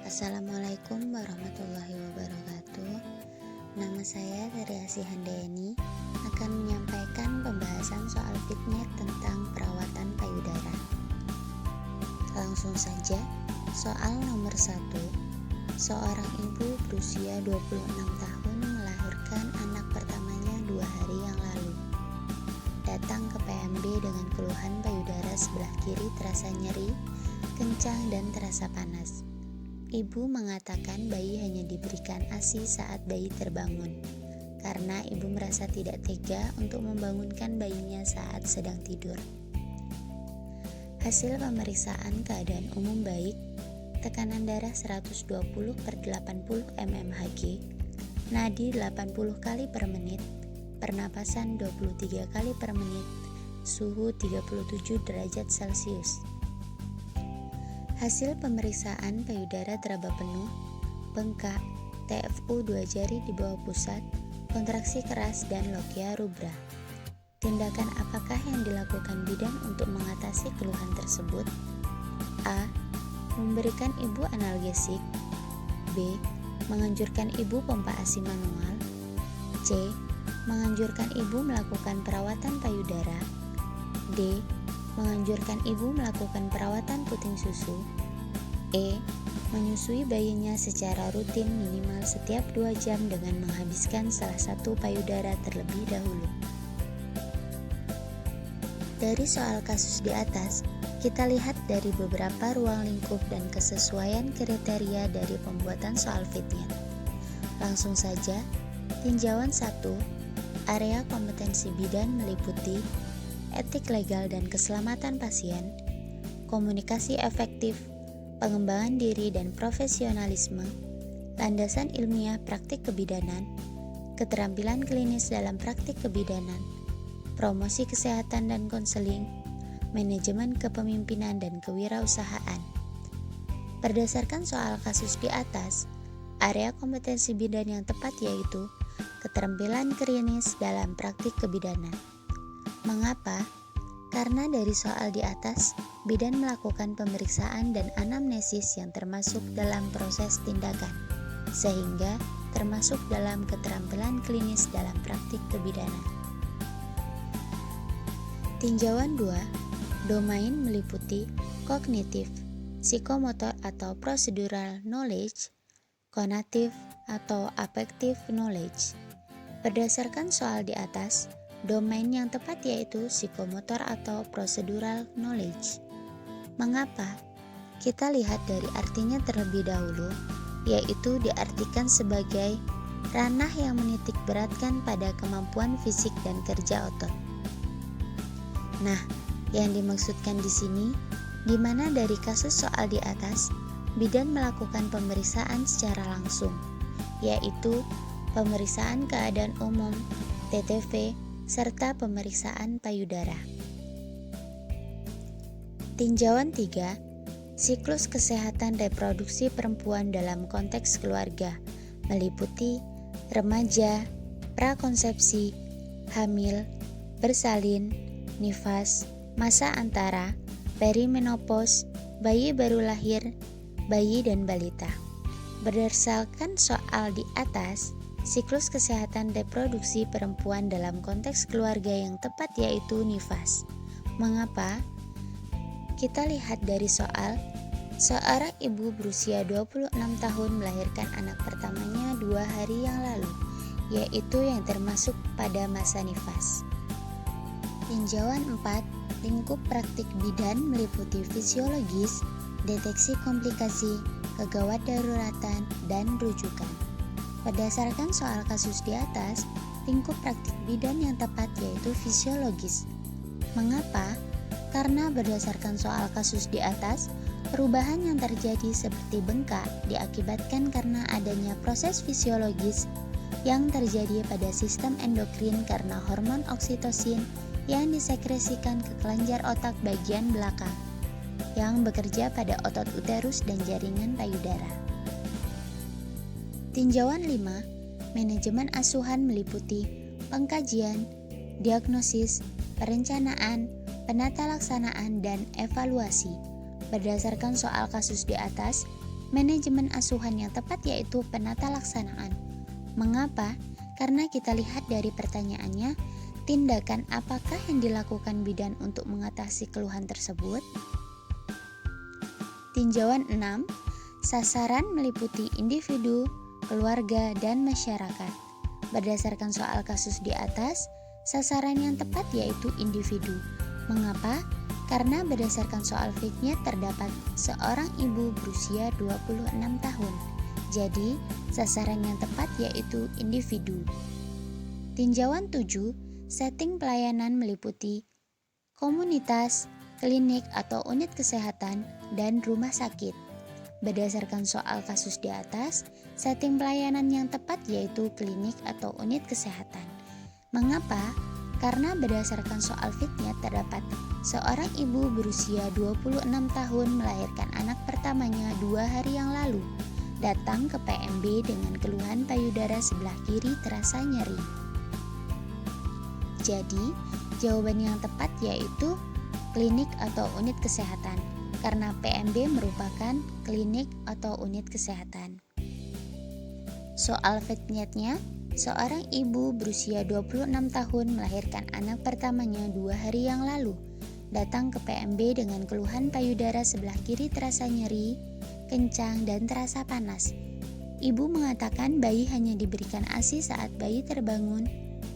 Assalamualaikum warahmatullahi wabarakatuh. Nama saya Triasih Handayani akan menyampaikan pembahasan soal fitnet tentang perawatan payudara. Langsung saja, soal nomor 1. Seorang ibu berusia 26 tahun melahirkan anak pertamanya 2 hari yang lalu. Datang ke PMB dengan keluhan payudara sebelah kiri terasa nyeri, kencang dan terasa panas. Ibu mengatakan bayi hanya diberikan ASI saat bayi terbangun, karena ibu merasa tidak tega untuk membangunkan bayinya saat sedang tidur. Hasil pemeriksaan keadaan umum baik, tekanan darah 120/80 mmHg, nadi 80 kali per menit, pernapasan 23 kali per menit, suhu 37 derajat Celcius. Hasil pemeriksaan payudara teraba penuh, bengkak, TFU 2 jari di bawah pusat, kontraksi keras, dan logia rubra. Tindakan apakah yang dilakukan bidan untuk mengatasi keluhan tersebut? A. Memberikan ibu analgesik. B. Menganjurkan ibu pompa ASI manual. C. Menganjurkan ibu melakukan perawatan payudara. D. Menganjurkan ibu melakukan perawatan puting susu. E. Menyusui bayinya secara rutin minimal setiap 2 jam dengan menghabiskan salah satu payudara terlebih dahulu. Dari soal kasus di atas, kita lihat dari beberapa ruang lingkup dan kesesuaian kriteria dari pembuatan soal fitnet. Langsung saja, tinjauan 1, area kompetensi bidan meliputi etik legal dan keselamatan pasien, komunikasi efektif, pengembangan diri dan profesionalisme, landasan ilmiah praktik kebidanan, keterampilan klinis dalam praktik kebidanan, promosi kesehatan dan konseling, manajemen kepemimpinan dan kewirausahaan. Berdasarkan soal kasus di atas, area kompetensi bidan yang tepat yaitu keterampilan klinis dalam praktik kebidanan. Mengapa? Karena dari soal di atas, bidan melakukan pemeriksaan dan anamnesis yang termasuk dalam proses tindakan, sehingga termasuk dalam keterampilan klinis dalam praktik kebidanan. Tinjauan 2, domain meliputi kognitif, psikomotor atau procedural knowledge, konatif atau affective knowledge. Berdasarkan soal di atas, domain yang tepat yaitu psikomotor atau procedural knowledge. Mengapa? Kita lihat dari artinya terlebih dahulu, yaitu diartikan sebagai ranah yang menitik beratkan pada kemampuan fisik dan kerja otot. Nah, yang dimaksudkan di sini, di mana dari kasus soal di atas, bidan melakukan pemeriksaan secara langsung, yaitu pemeriksaan keadaan umum, TTV, serta pemeriksaan payudara. Tinjauan 3, siklus kesehatan reproduksi perempuan dalam konteks keluarga, meliputi remaja, prakonsepsi, hamil, bersalin, nifas, masa antara, perimenopause, bayi baru lahir, bayi dan balita. Berdasarkan soal di atas, siklus kesehatan reproduksi perempuan dalam konteks keluarga yang tepat yaitu nifas. Mengapa? Kita lihat dari soal, seorang ibu berusia 26 tahun melahirkan anak pertamanya 2 hari yang lalu, yaitu yang termasuk pada masa nifas. Tinjauan 4, lingkup praktik bidan meliputi fisiologis, deteksi komplikasi, kegawat daruratan, dan rujukan. Berdasarkan soal kasus di atas, lingkup praktik bidan yang tepat yaitu fisiologis. Mengapa? Karena berdasarkan soal kasus di atas, perubahan yang terjadi seperti bengkak diakibatkan karena adanya proses fisiologis yang terjadi pada sistem endokrin karena hormon oksitosin yang disekresikan ke kelenjar otak bagian belakang yang bekerja pada otot uterus dan jaringan payudara. Tinjauan 5, manajemen asuhan meliputi pengkajian, diagnosis, perencanaan, penata laksanaan, dan evaluasi. Berdasarkan soal kasus di atas, Manajemen asuhan yang tepat yaitu penata laksanaan. Mengapa? Karena kita lihat dari pertanyaannya, tindakan apakah yang dilakukan bidan untuk mengatasi keluhan tersebut? Tinjauan 6. Sasaran meliputi individu, keluarga, dan masyarakat. Berdasarkan soal kasus di atas, sasaran yang tepat yaitu individu. Mengapa? Karena berdasarkan soal fitnya terdapat seorang ibu berusia 26 tahun. Jadi, sasaran yang tepat yaitu individu. Tinjauan 7. Setting pelayanan meliputi komunitas, klinik atau unit kesehatan, dan rumah sakit. Berdasarkan soal kasus di atas, setting pelayanan yang tepat yaitu klinik atau unit kesehatan. Mengapa? Karena berdasarkan soal fitnya terdapat seorang ibu berusia 26 tahun melahirkan anak pertamanya 2 hari yang lalu, datang ke PMB dengan keluhan payudara sebelah kiri terasa nyeri. Jadi, jawaban yang tepat yaitu klinik atau unit kesehatan, karena PMB merupakan klinik atau unit kesehatan. Soal fitnya, seorang ibu berusia 26 tahun melahirkan anak pertamanya 2 hari yang lalu, datang ke PMB dengan keluhan payudara sebelah kiri terasa nyeri, kencang, dan terasa panas. Ibu mengatakan bayi hanya diberikan ASI saat bayi terbangun,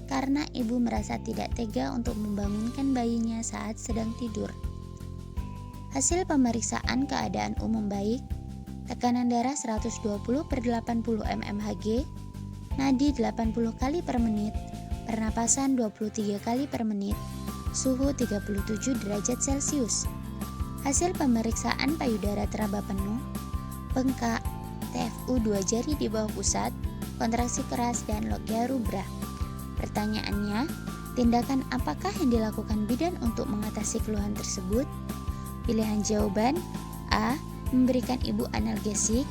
karena ibu merasa tidak tega untuk membangunkan bayinya saat sedang tidur. Hasil pemeriksaan keadaan umum baik, tekanan darah 120/80 mmHg, nadi 80 kali per menit, pernapasan 23 kali per menit, suhu 37 derajat Celcius. Hasil pemeriksaan payudara teraba penuh, bengkak, TFU 2 jari di bawah pusat, kontraksi keras, dan logia rubra. Pertanyaannya, tindakan apakah yang dilakukan bidan untuk mengatasi keluhan tersebut? Pilihan jawaban: A. Memberikan ibu analgesik,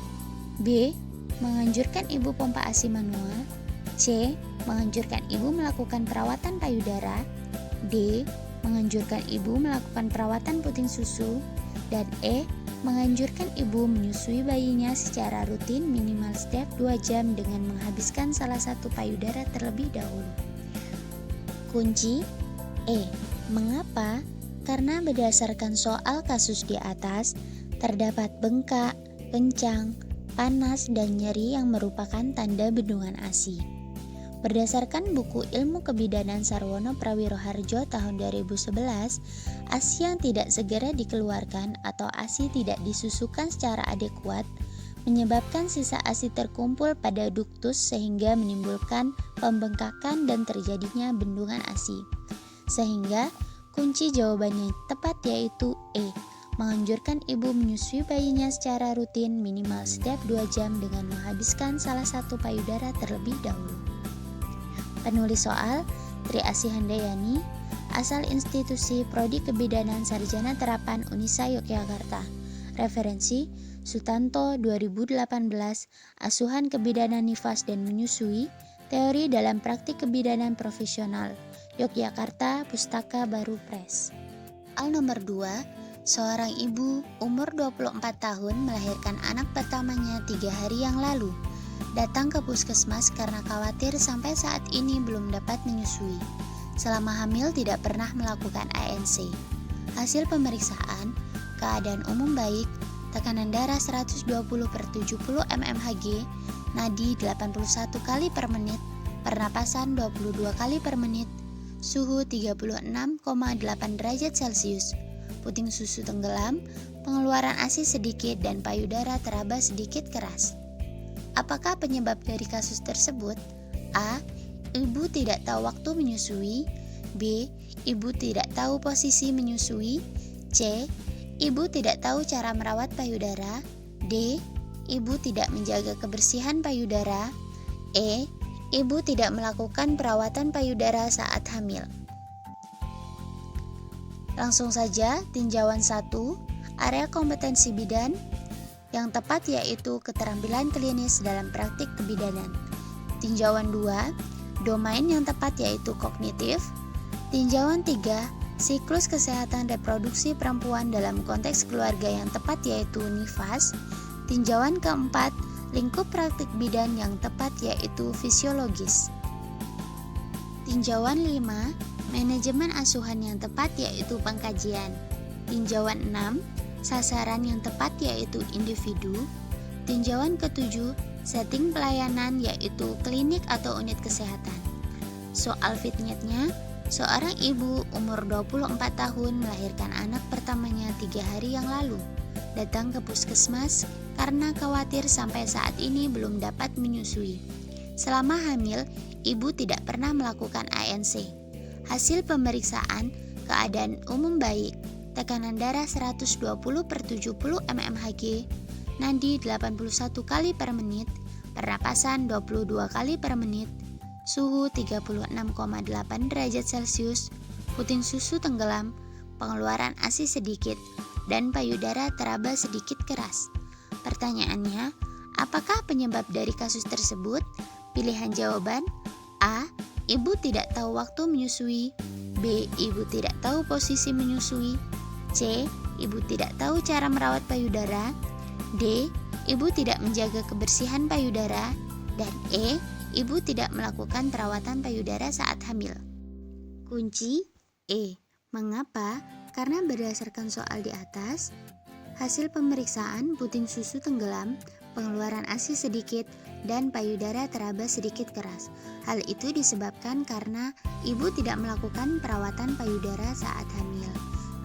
B. Menganjurkan ibu pompa ASI manual, C. Menganjurkan ibu melakukan perawatan payudara, D. Menganjurkan ibu melakukan perawatan puting susu, dan E. Menganjurkan ibu menyusui bayinya secara rutin minimal setiap 2 jam dengan menghabiskan salah satu payudara terlebih dahulu. Kunci E. Mengapa? Karena berdasarkan soal kasus di atas, terdapat bengkak, kencang, panas, dan nyeri yang merupakan tanda bendungan ASI. Berdasarkan buku Ilmu Kebidanan Sarwono Prawiroharjo tahun 2011, ASI yang tidak segera dikeluarkan atau ASI tidak disusukan secara adekuat menyebabkan sisa ASI terkumpul pada duktus sehingga menimbulkan pembengkakan dan terjadinya bendungan ASI. Sehingga kunci jawabannya tepat yaitu E. Menganjurkan ibu menyusui bayinya secara rutin minimal setiap 2 jam dengan menghabiskan salah satu payudara terlebih dahulu. Penulis soal, Tri Asih Handayani, asal institusi Prodi Kebidanan Sarjana Terapan Unisa Yogyakarta. Referensi, Sutanto 2018, Asuhan Kebidanan Nifas dan Menyusui, Teori dalam Praktik Kebidanan Profesional, Yogyakarta, Pustaka Baru Press. Soal nomor 2, seorang ibu umur 24 tahun melahirkan anak pertamanya 3 hari yang lalu. Datang ke puskesmas karena khawatir sampai saat ini belum dapat menyusui. Selama hamil tidak pernah melakukan ANC. Hasil pemeriksaan, keadaan umum baik, tekanan darah 120/70 mmHg, nadi 81 kali per menit, pernapasan 22 kali per menit, suhu 36,8 derajat Celcius, puting susu tenggelam, pengeluaran ASI sedikit dan payudara teraba sedikit keras. Apakah penyebab dari kasus tersebut? A. Ibu tidak tahu waktu menyusui. B. Ibu tidak tahu posisi menyusui. C. Ibu tidak tahu cara merawat payudara. D. Ibu tidak menjaga kebersihan payudara. E. Ibu tidak melakukan perawatan payudara saat hamil. Langsung saja, tinjauan 1, area kompetensi bidan. Yang tepat yaitu keterampilan klinis dalam praktik kebidanan. Tinjauan 2, domain yang tepat yaitu kognitif. Tinjauan 3, siklus kesehatan reproduksi perempuan dalam konteks keluarga yang tepat yaitu nifas. Tinjauan keempat, lingkup praktik bidan yang tepat yaitu fisiologis. Tinjauan 5, manajemen asuhan yang tepat yaitu pengkajian. Tinjauan 6, sasaran yang tepat yaitu individu. Tinjauan ke-7, setting pelayanan yaitu klinik atau unit kesehatan. Soal vignetnya, seorang ibu umur 24 tahun melahirkan anak pertamanya 3 hari yang lalu. Datang ke puskesmas karena khawatir sampai saat ini belum dapat menyusui. Selama hamil, ibu tidak pernah melakukan ANC. Hasil pemeriksaan, keadaan umum baik, tekanan darah 120/70 mmHg, nadi 81 kali per menit, pernapasan 22 kali per menit, suhu 36,8 derajat Celcius, puting susu tenggelam, pengeluaran ASI sedikit, dan payudara teraba sedikit keras. Pertanyaannya, apakah penyebab dari kasus tersebut? Pilihan jawaban: A. Ibu tidak tahu waktu menyusui. B. Ibu tidak tahu posisi menyusui. C. Ibu tidak tahu cara merawat payudara. D. Ibu tidak menjaga kebersihan payudara. Dan E. Ibu tidak melakukan perawatan payudara saat hamil. Kunci E. Mengapa? Karena berdasarkan soal di atas, hasil pemeriksaan puting susu tenggelam, pengeluaran ASI sedikit, dan payudara teraba sedikit keras. Hal itu disebabkan karena ibu tidak melakukan perawatan payudara saat hamil.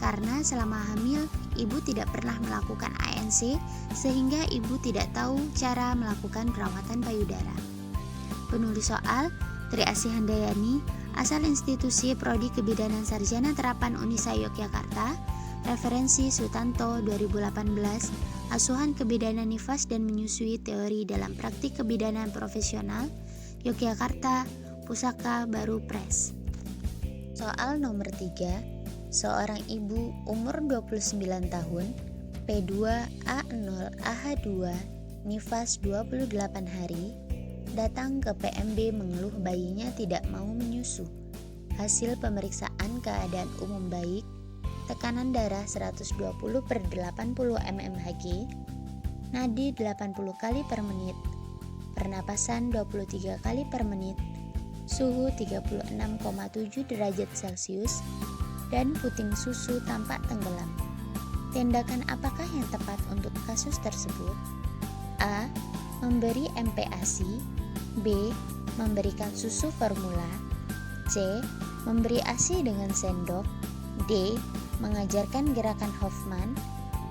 Karena selama hamil, ibu tidak pernah melakukan ANC, sehingga ibu tidak tahu cara melakukan perawatan payudara. Penulis soal, Tri Asih Handayani, asal institusi Prodi Kebidanan Sarjana Terapan Unisa Yogyakarta, referensi Sutanto 2018, asuhan kebidanan nifas dan menyusui teori dalam praktik kebidanan profesional, Yogyakarta, Pusaka Baru Press. Soal nomor 3, seorang ibu umur 29 tahun, P2A0AH2, nifas 28 hari, datang ke PMB mengeluh bayinya tidak mau menyusu. Hasil pemeriksaan keadaan umum baik, tekanan darah 120/80 mmHg, nadi 80 kali per menit, pernapasan 23 kali per menit, suhu 36,7 derajat Celcius, dan puting susu tampak tenggelam. Tindakan apakah yang tepat untuk kasus tersebut? A. Memberi MPASI. B. Memberikan susu formula. C. Memberi ASI dengan sendok. D. Mengajarkan gerakan Hoffman.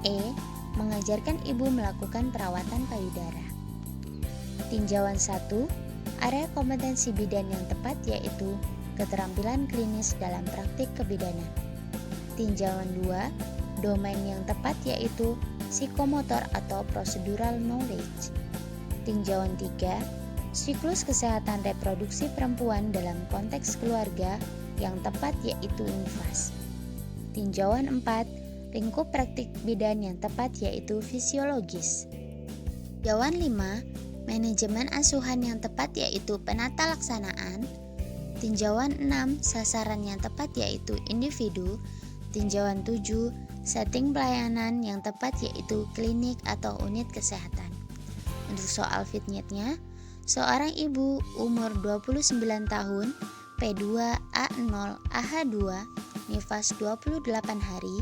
E. Mengajarkan ibu melakukan perawatan payudara. Tinjauan 1, area kompetensi bidan yang tepat yaitu keterampilan klinis dalam praktik kebidanan. Tinjauan 2, domain yang tepat yaitu psikomotor atau procedural knowledge. Tinjauan 3, siklus kesehatan reproduksi perempuan dalam konteks keluarga yang tepat yaitu nifas. Tinjauan 4, lingkup praktik bidan yang tepat yaitu fisiologis. Tinjauan 5, manajemen asuhan yang tepat yaitu penata laksanaan. Tinjauan 6, sasaran yang tepat yaitu individu. Tinjauan 7, setting pelayanan yang tepat yaitu klinik atau unit kesehatan. Untuk soal vignetnya, seorang ibu umur 29 tahun, P2A0AH2, nifas 28 hari,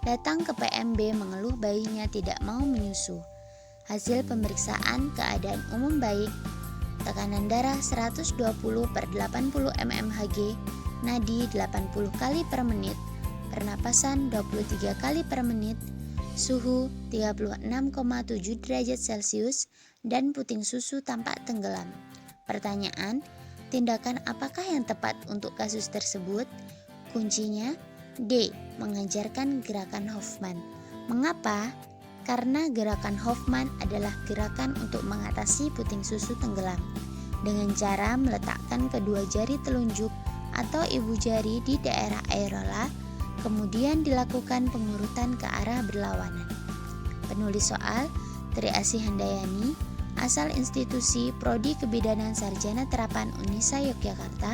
datang ke PMB mengeluh bayinya tidak mau menyusu. Hasil pemeriksaan keadaan umum baik, tekanan darah 120/80 mmHg, nadi 80 kali per menit, pernapasan 23 kali per menit, suhu 36,7 derajat Celcius, dan puting susu tampak tenggelam. Pertanyaan, tindakan apakah yang tepat untuk kasus tersebut? Kuncinya D. Mengajarkan gerakan Hoffman. Mengapa? Karena gerakan Hoffman adalah gerakan untuk mengatasi puting susu tenggelam dengan cara meletakkan kedua jari telunjuk atau ibu jari di daerah areola, kemudian dilakukan pengurutan ke arah berlawanan. Penulis soal, Tri Asih Handayani, asal institusi Prodi Kebidanan Sarjana Terapan Unisa Yogyakarta,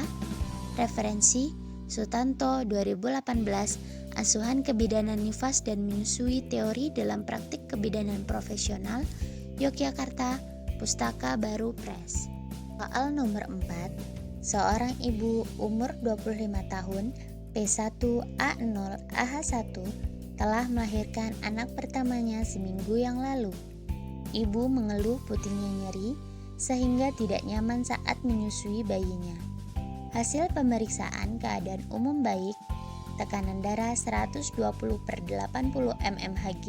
referensi Sutanto 2018, asuhan kebidanan nifas dan menyusui teori dalam praktik kebidanan profesional, Yogyakarta, Pustaka Baru Press. Soal nomor 4. Seorang ibu umur 25 tahun, P1A0 AH1 telah melahirkan anak pertamanya seminggu yang lalu. Ibu mengeluh putingnya nyeri sehingga tidak nyaman saat menyusui bayinya. Hasil pemeriksaan keadaan umum baik, tekanan darah 120/80 mmHg,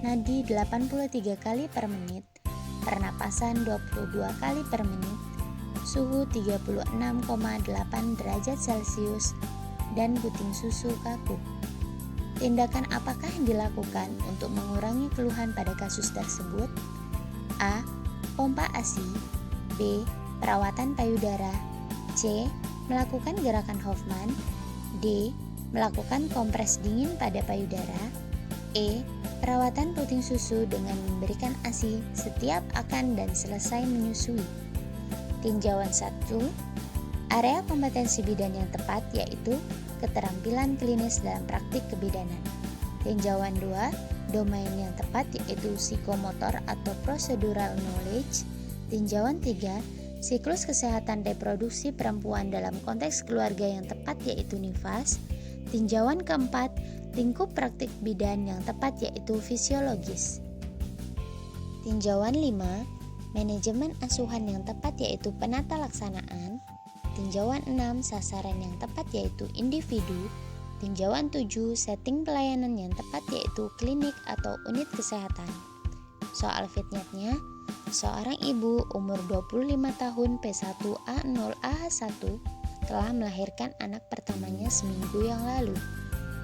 nadi 83 kali per menit, pernapasan 22 kali per menit, suhu 36,8 derajat Celcius, dan puting susu kaku. Tindakan apakah yang dilakukan untuk mengurangi keluhan pada kasus tersebut? A. Pompa ASI. B. Perawatan payudara. C. Melakukan gerakan Hoffman. D. Melakukan kompres dingin pada payudara. E. Perawatan puting susu dengan memberikan ASI setiap akan dan selesai menyusui. Tinjauan 1. Area kompetensi bidan yang tepat yaitu keterampilan klinis dalam praktik kebidanan. Tinjauan 2. Domain yang tepat yaitu psikomotor atau procedural knowledge. Tinjauan 3. Siklus kesehatan reproduksi perempuan dalam konteks keluarga yang tepat yaitu nifas. Tinjauan keempat, lingkup praktik bidan yang tepat yaitu fisiologis. Tinjauan 5, manajemen asuhan yang tepat yaitu penata laksanaan. Tinjauan 6, sasaran yang tepat yaitu individu. Tinjauan 7, setting pelayanan yang tepat yaitu klinik atau unit kesehatan. Soal fitnetnya, seorang ibu umur 25 tahun P1A0 AH1 telah melahirkan anak pertamanya seminggu yang lalu.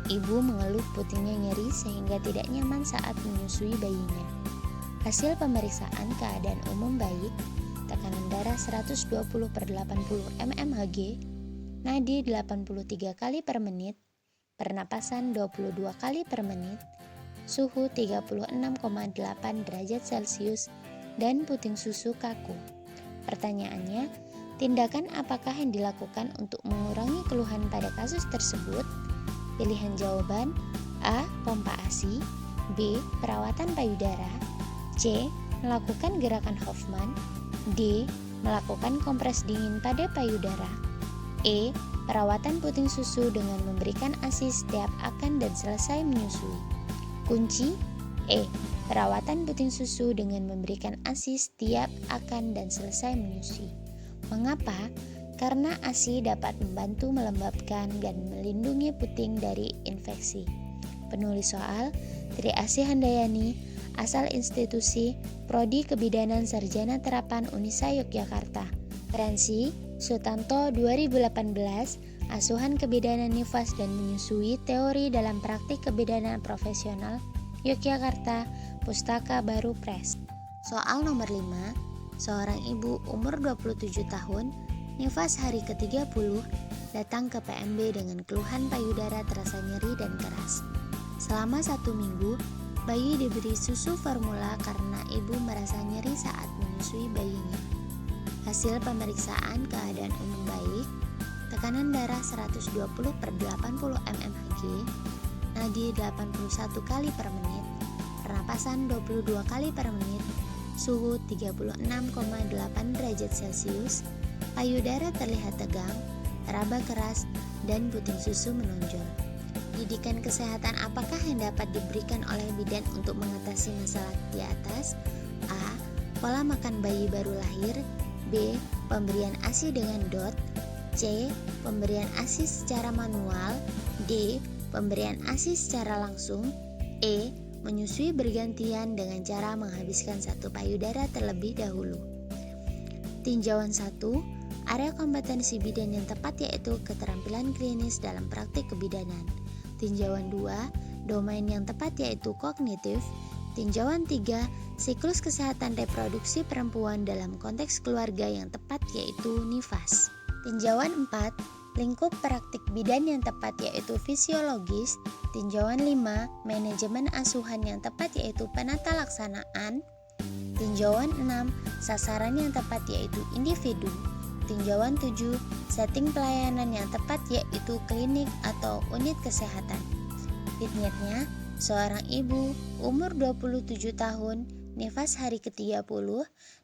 Ibu mengeluh putingnya nyeri sehingga tidak nyaman saat menyusui bayinya. Hasil pemeriksaan keadaan umum baik, tekanan darah 120/80 mmHg, nadi 83 kali per menit, pernapasan 22 kali per menit, suhu 36,8 derajat Celcius, dan puting susu kaku. Pertanyaannya, tindakan apakah yang dilakukan untuk mengurangi keluhan pada kasus tersebut? Pilihan jawaban A. Pompa ASI. B. Perawatan payudara. C. Melakukan gerakan Hoffman. D. Melakukan kompres dingin pada payudara. E. Perawatan puting susu dengan memberikan ASI setiap akan dan selesai menyusui. Kunci E. Perawatan puting susu dengan memberikan ASI setiap akan dan selesai menyusui. Mengapa? Karena ASI dapat membantu melembabkan dan melindungi puting dari infeksi. Penulis soal Tri Asih Handayani, asal institusi Prodi Kebidanan Sarjana Terapan Unisa Yogyakarta. Referensi Sutanto 2018, Asuhan Kebidanan Nifas dan Menyusui, Teori dalam Praktik Kebidanan Profesional, Yogyakarta, Pustaka Baru Press. Soal nomor 5. Seorang ibu umur 27 tahun, nifas hari ke-30, datang ke PMB dengan keluhan payudara terasa nyeri dan keras. Selama 1 minggu, bayi diberi susu formula karena ibu merasa nyeri saat menyusui bayinya. Hasil pemeriksaan keadaan umum baik, tekanan darah 120/80 mmHg, nadi 81 kali per menit, pernapasan 22 kali per menit, suhu 36,8 derajat Celcius, payudara terlihat tegang, teraba keras, dan puting susu menonjol. Didikan kesehatan apakah yang dapat diberikan oleh bidan untuk mengatasi masalah di atas? A. Pola makan bayi baru lahir. B. Pemberian ASI dengan DOT. C. Pemberian ASI secara manual. D. Pemberian ASI secara langsung. E. Menyusui bergantian dengan cara menghabiskan satu payudara terlebih dahulu. Tinjauan 1. Area kompetensi bidan yang tepat yaitu keterampilan klinis dalam praktik kebidanan. Tinjauan 2. Domain yang tepat yaitu kognitif. Tinjauan 3. Siklus kesehatan reproduksi perempuan dalam konteks keluarga yang tepat yaitu nifas. Tinjauan 4. Lingkup praktik bidan yang tepat yaitu fisiologis. Tinjauan 5. Manajemen asuhan yang tepat yaitu penata laksanaan. Tinjauan 6. Sasaran yang tepat yaitu individu. Tinjauan 7. Setting pelayanan yang tepat yaitu klinik atau unit kesehatan. Fitnetnya, seorang ibu umur 27 tahun Nifas hari ke-30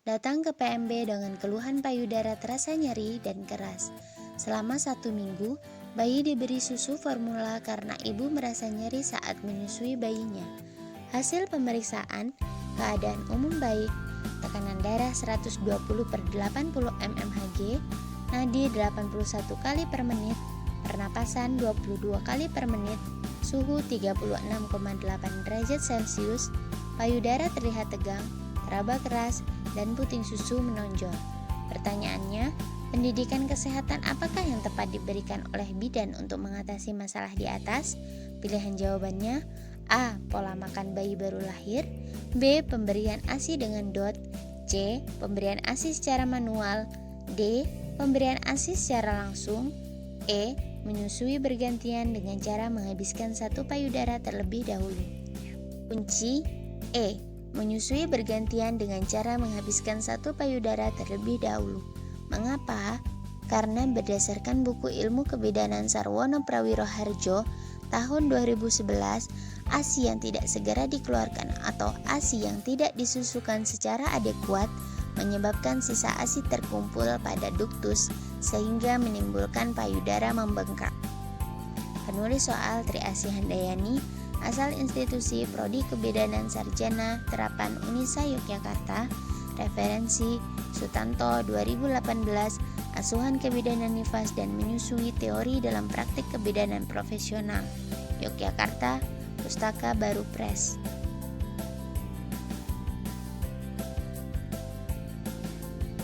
datang ke PMB dengan keluhan payudara terasa nyeri dan keras. Selama 1 minggu, bayi diberi susu formula karena ibu merasa nyeri saat menyusui bayinya. Hasil pemeriksaan, keadaan umum baik, tekanan darah 120/80 mmHg, nadi 81 kali per menit, pernapasan 22 kali per menit, suhu 36,8 derajat Celcius, payudara terlihat tegang, teraba keras, dan puting susu menonjol. Pertanyaannya, pendidikan kesehatan apakah yang tepat diberikan oleh bidan untuk mengatasi masalah di atas? Pilihan jawabannya A. Pola makan bayi baru lahir, B. Pemberian ASI dengan DOT, C. Pemberian ASI secara manual, D. Pemberian ASI secara langsung, E. Menyusui bergantian dengan cara menghabiskan satu payudara terlebih dahulu. Kunci E. Menyusui bergantian dengan cara menghabiskan satu payudara terlebih dahulu. Mengapa? Karena berdasarkan buku Ilmu Kebidanan Sarwono Prawiroharjo tahun 2011, ASI yang tidak segera dikeluarkan atau ASI yang tidak disusukan secara adekuat menyebabkan sisa ASI terkumpul pada duktus sehingga menimbulkan payudara membengkak. Penulis soal Tri Asih Handayani, asal institusi Prodi Kebidanan Sarjana Terapan Unisa Yogyakarta, referensi Sutanto 2018, Asuhan Kebidanan Nifas dan Menyusui Teori dalam Praktik Kebidanan Profesional, Yogyakarta, Pustaka Baru Press.